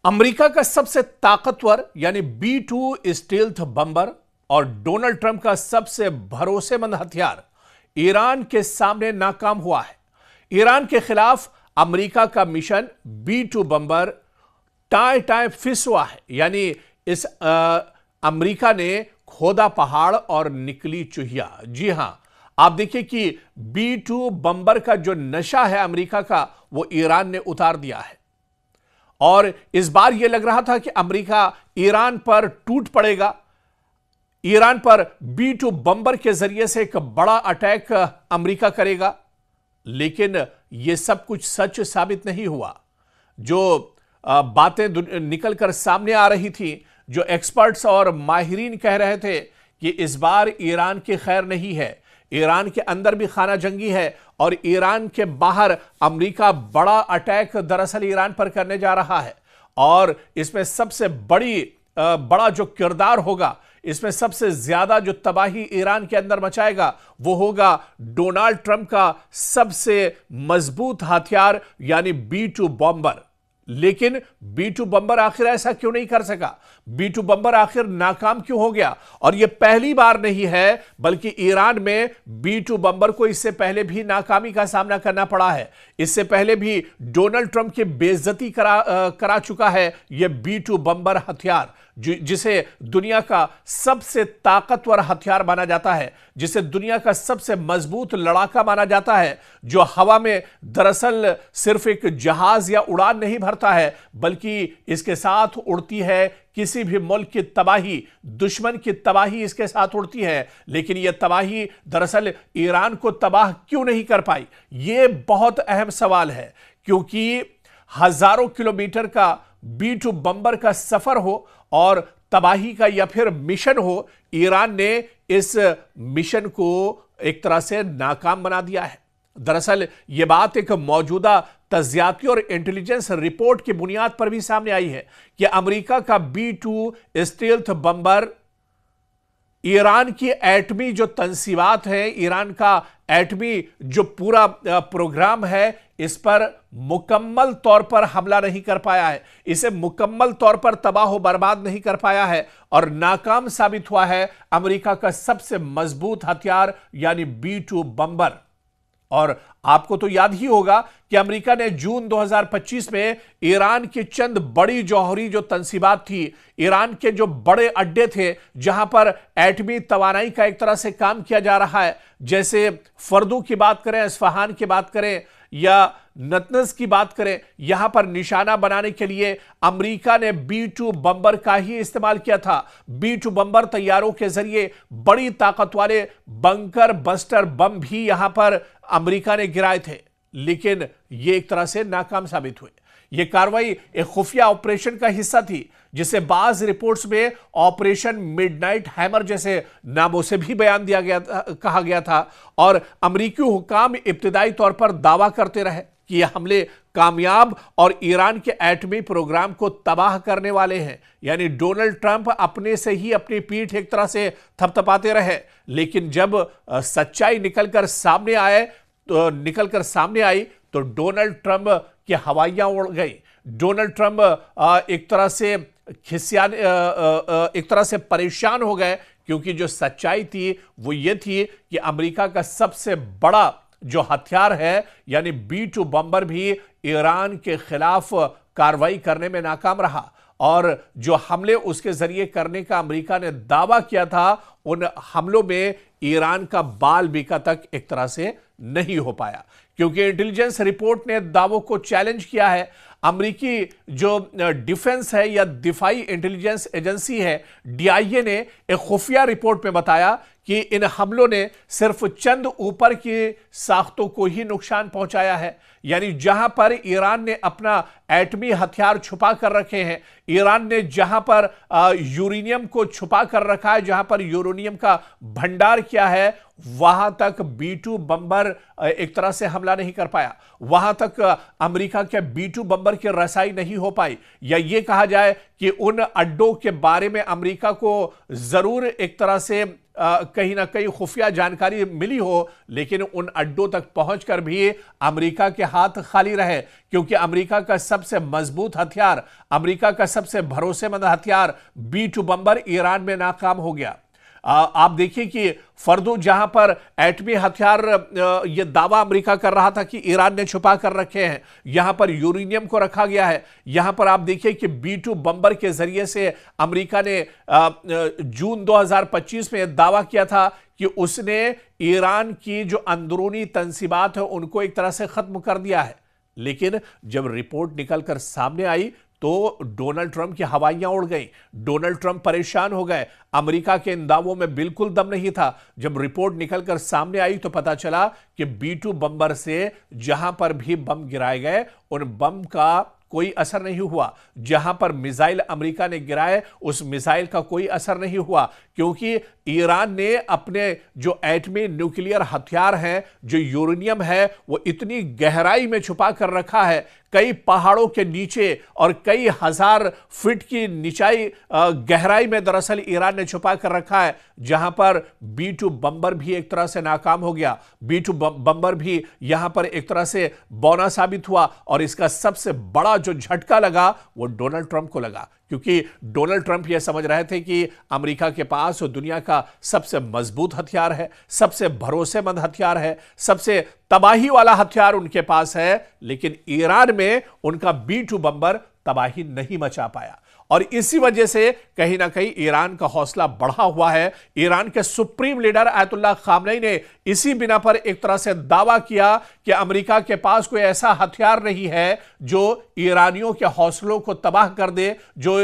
America का सबसे ताकतवर यानी B-2 स्टील्थ बम्बर और डोनाल्ड ट्रंप का सबसे भरोसेमंद हथियार ईरान के सामने नाकाम हुआ है। ईरान के खिलाफ अमेरिका का मिशन B-2 बम्बर टाए टाए फिस हुआ है, यानी इस अमेरिका ने खोदा पहाड़ और निकली चुहिया। जी हां, आप देखिए कि B-2 बम्बर का जो नशा है अमेरिका का, वो ईरान ने उतार दिया है। और इस बार यह लग रहा था कि अमेरिका ईरान पर टूट पड़ेगा, ईरान पर B-2 बम्बर के जरिए से एक बड़ा अटैक अमेरिका करेगा, लेकिन यह सब कुछ सच साबित नहीं हुआ। जो बातें निकलकर सामने आ रही थी, जो एक्सपर्ट्स और माहिरीन कह रहे थे कि इस बार ईरान की खैर नहीं है, ईरान के अंदर भी खाना जंगी है और ईरान के बाहर अमेरिका बड़ा अटैक दरअसल ईरान पर करने जा रहा है। और इसमें सबसे बड़ा जो किरदार होगा, इसमें सबसे ज्यादा जो तबाही ईरान के अंदर मचाएगा, वो होगा डोनाल्ड ट्रंप का सबसे मजबूत हथियार यानी B-2 बम्बर। लेकिन B-2 बम्बर आखिर ऐसा क्यों नहीं कर सका? B-2 बम्बर आखिर नाकाम क्यों हो गया? और यह पहली बार नहीं है, बल्कि ईरान में B-2 बम्बर को इससे पहले भी नाकामी का सामना करना पड़ा है। इससे पहले भी डोनाल्ड ट्रंप की बेइज्जती करा चुका है यह B-2 बम्बर हथियार, जिसे दुनिया का सबसे ताकतवर हथियार माना जाता है, जिसे दुनिया का सबसे मजबूत लड़ाका माना जाता है, जो हवा में दरअसल सिर्फ एक जहाज या उड़ान नहीं भरता है, बल्कि इसके साथ उड़ती है किसी भी मुल्क की तबाही, दुश्मन की तबाही इसके साथ उड़ती है। लेकिन यह तबाही दरअसल ईरान को तबाह क्यों नहीं कर पाई? यह बहुत अहम सवाल है, क्योंकि हजारों किलोमीटर का B-2 बम्बर का सफर हो और तबाही का या फिर मिशन हो, ईरान ने इस मिशन को एक तरह से नाकाम बना दिया है। दरअसल यह बात एक मौजूदा तज्जियाती और इंटेलिजेंस रिपोर्ट की बुनियाद पर भी सामने आई है कि अमेरिका का B-2 स्टील्थ बम्बर ईरान की एटमी जो तंसीबात है, ईरान का एटमी जो पूरा प्रोग्राम है, इस पर मुकम्मल तौर पर हमला नहीं कर पाया है, इसे मुकम्मल तौर पर तबाह बर्बाद नहीं कर पाया है और नाकाम साबित हुआ है अमेरिका का सबसे मजबूत हथियार यानी B-2 बम्बर। और आपको तो याद ही होगा कि अमेरिका ने जून 2025 में ईरान की चंद बड़ी जौहरी जो तंसीबात थी, ईरान के जो बड़े अड्डे थे जहां पर एटमी तवानाई का एक तरह से काम किया जा रहा है, जैसे फर्दू की बात करें, इस्फहान की बात करें या नतनज की बात करें, यहां पर निशाना बनाने के लिए अमेरिका ने B-2 बम्बर का ही इस्तेमाल किया था। B-2 बम्बर तैयारों के जरिए बड़ी ताकत वाले बंकर बस्टर बम भी यहां पर अमेरिका ने गिराए थे, लेकिन यह एक तरह से नाकाम साबित हुए। यह कार्रवाई एक खुफिया ऑपरेशन का हिस्सा थी, जिसे बाज रिपोर्ट्स में ऑपरेशन मिडनाइट हैमर जैसे नामों से भी बयान दिया गया, कहा गया था। और अमेरिकी हुकाम इब्तिदाई तौर पर दावा करते रहे कि यह हमले कामयाब और ईरान के एटमी प्रोग्राम को तबाह करने वाले हैं, यानी डोनाल्ड ट्रंप अपने से ही अपनी पीठ एक तरह से थपथपाते रहे। लेकिन जब सच्चाई निकलकर सामने आई तो डोनाल्ड ट्रंप की हवाइयां उड़ गई। डोनाल्ड ट्रंप एक तरह से परेशान हो गए, क्योंकि जो सच्चाई थी वो ये थी कि अमेरिका का सबसे बड़ा जो हथियार है यानी B-2 बम्बर भी ईरान के खिलाफ कार्रवाई करने में नाकाम रहा, और जो हमले उसके जरिए करने का अमेरिका ने दावा किया था, उन हमलों में ईरान का बाल बीका तक एक तरह से नहीं हो पाया, क्योंकि इंटेलिजेंस रिपोर्ट ने दावों को चैलेंज किया है। अमेरिकी जो डिफेंस है या दिफाई इंटेलिजेंस एजेंसी है, DIA ने एक खुफिया रिपोर्ट में बताया कि इन हमलों ने सिर्फ चंद ऊपर की साख्तों को ही नुकसान पहुंचाया है, यानी जहां पर ईरान ने अपना एटमी हथियार छुपा कर रखे हैं, ईरान ने जहां पर यूरेनियम को छुपा कर रखा है, जहां पर यूरेनियम का भंडार किया है, वहां तक B-2 बम्बर एक तरह से हमला नहीं कर पाया, वहां तक अमेरिका के B-2 बम्बर की रसाई नहीं हो पाई। या यह कहा जाए कि उन अड्डों के बारे में अमेरिका को जरूर एक तरह से कहीं ना कहीं खुफिया जानकारी मिली हो, लेकिन उन अड्डों तक पहुंचकर भी अमेरिका के हाथ खाली रहे, क्योंकि अमेरिका का सबसे मजबूत हथियार, अमेरिका का सबसे भरोसेमंद हथियार B-2 बम्बर ईरान में नाकाम हो गया। आप देखिए कि फर्दो जहां पर एटमी हथियार यह दावा अमेरिका कर रहा था कि ईरान ने छुपा कर रखे हैं, यहां पर यूरेनियम को रखा गया है। यहां पर आप देखिए कि B-2 बम्बर के जरिए से अमेरिका ने जून 2025 में दावा किया था कि उसने ईरान की जो अंदरूनी तंसीबात है उनको एक तरह से खत्म कर दिया है। लेकिन जब रिपोर्ट निकलकर सामने आई तो डोनाल्ड ट्रंप की हवाइयां उड़ गईं, डोनाल्ड ट्रंप परेशान हो गए। अमेरिका के इन दावों में बिल्कुल दम नहीं था। जब रिपोर्ट निकलकर सामने आई तो पता चला कि B-2 बम्बर से जहां पर भी बम गिराए गए उन बम का कोई असर नहीं हुआ। जहां पर मिसाइल अमेरिका ने गिराए उस मिसाइल का कोई असर नहीं हुआ, क्योंकि ईरान ने अपने जो एटमी न्यूक्लियर हथियार हैं, जो यूरेनियम है, वो इतनी गहराई में छुपा कर रखा है, कई पहाड़ों के नीचे और कई हजार फीट की निचाई गहराई में दरअसल ईरान ने छुपा कर रखा है, जहां पर B-2 बम्बर भी एक तरह से नाकाम हो गया। B-2 बम्बर भी यहां पर एक तरह से बौना साबित हुआ, और इसका सबसे बड़ा जो झटका लगा वो डोनाल्ड ट्रंप को लगा, क्योंकि डोनाल्ड ट्रंप यह समझ रहे थे कि अमेरिका के पास दुनिया का सबसे मजबूत हथियार है, सबसे भरोसेमंद हथियार है, सबसे तबाही वाला हथियार उनके पास है, लेकिन ईरान में उनका B-2 बम्बर तबाही नहीं मचा पाया। और इसी वजह से कहीं ना कहीं ईरान का हौसला बढ़ा हुआ है। ईरान के सुप्रीम लीडर आयतुल्लाह खामनेई ने इसी बिना पर एक तरह से दावा किया कि अमेरिका के पास कोई ऐसा हथियार नहीं है जो ईरानियों के हौसलों को तबाह कर दे, जो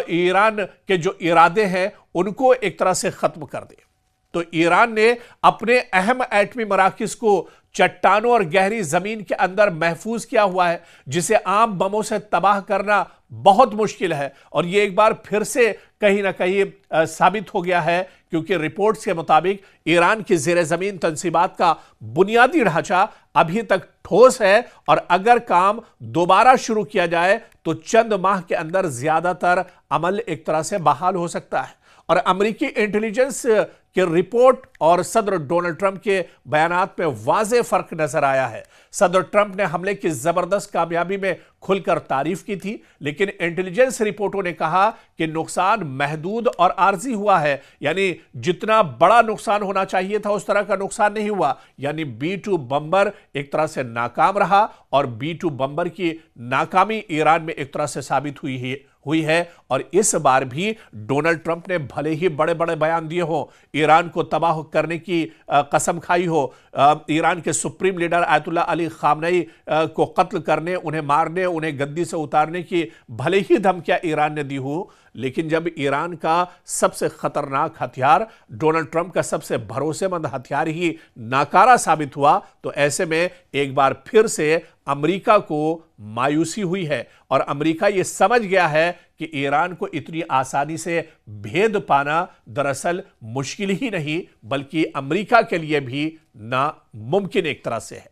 ईरान के जो इरादे हैं उनको एक तरह से खत्म कर दे। तो ईरान ने अपने अहम एटमी मराकिज को चट्टानों और गहरी जमीन के अंदर महफूज किया हुआ है, जिसे आम बमों से तबाह करना बहुत मुश्किल है। और यह एक बार फिर से कहीं ना कहीं साबित हो गया है, क्योंकि रिपोर्ट्स के मुताबिक ईरान की जेर जमीन तंसीबात का बुनियादी ढांचा अभी तक ठोस है, और अगर काम दोबारा शुरू किया जाए तो चंद माह के अंदर ज्यादातर अमल एक तरह से बहाल हो सकता है। और अमेरिकी इंटेलिजेंस की रिपोर्ट और सदर डोनाल्ड ट्रंप के बयानात में वाज़ेह फर्क नजर आया है। सदर ट्रंप ने हमले की जबरदस्त कामयाबी में खुलकर तारीफ की थी, लेकिन इंटेलिजेंस रिपोर्टों ने कहा कि नुकसान महदूद और आर्जी हुआ है, यानी जितना बड़ा नुकसान होना चाहिए था उस तरह का नुकसान नहीं हुआ। यानी B-2 बम्बर एक तरह से नाकाम रहा, और B-2 बम्बर की नाकामी ईरान में एक तरह से साबित हुई है। और इस बार भी डोनाल्ड ट्रंप ने भले ही बड़े बड़े बयान दिए हो, ईरान को तबाह करने की कसम खाई हो, ईरान के supreme leader Ayatollah Ali Khamenei को कत्ल करने, उन्हें मारने, उन्हें गद्दी से उतारने की भले ही धमकियां ईरान ने दी हो, लेकिन जब ईरान का सबसे खतरनाक हथियार, डोनाल्ड ट्रंप का सबसे भरोसेमंद हथियार ही नाकारा साबित हुआ, तो ऐसे में एक बार फिर से अमेरिका को मायूसी हुई है। और अमेरिका यह समझ गया है कि ईरान को इतनी आसानी से भेद पाना दरअसल मुश्किल ही नहीं, बल्कि अमेरिका के लिए भी नामुमकिन एक तरह से है।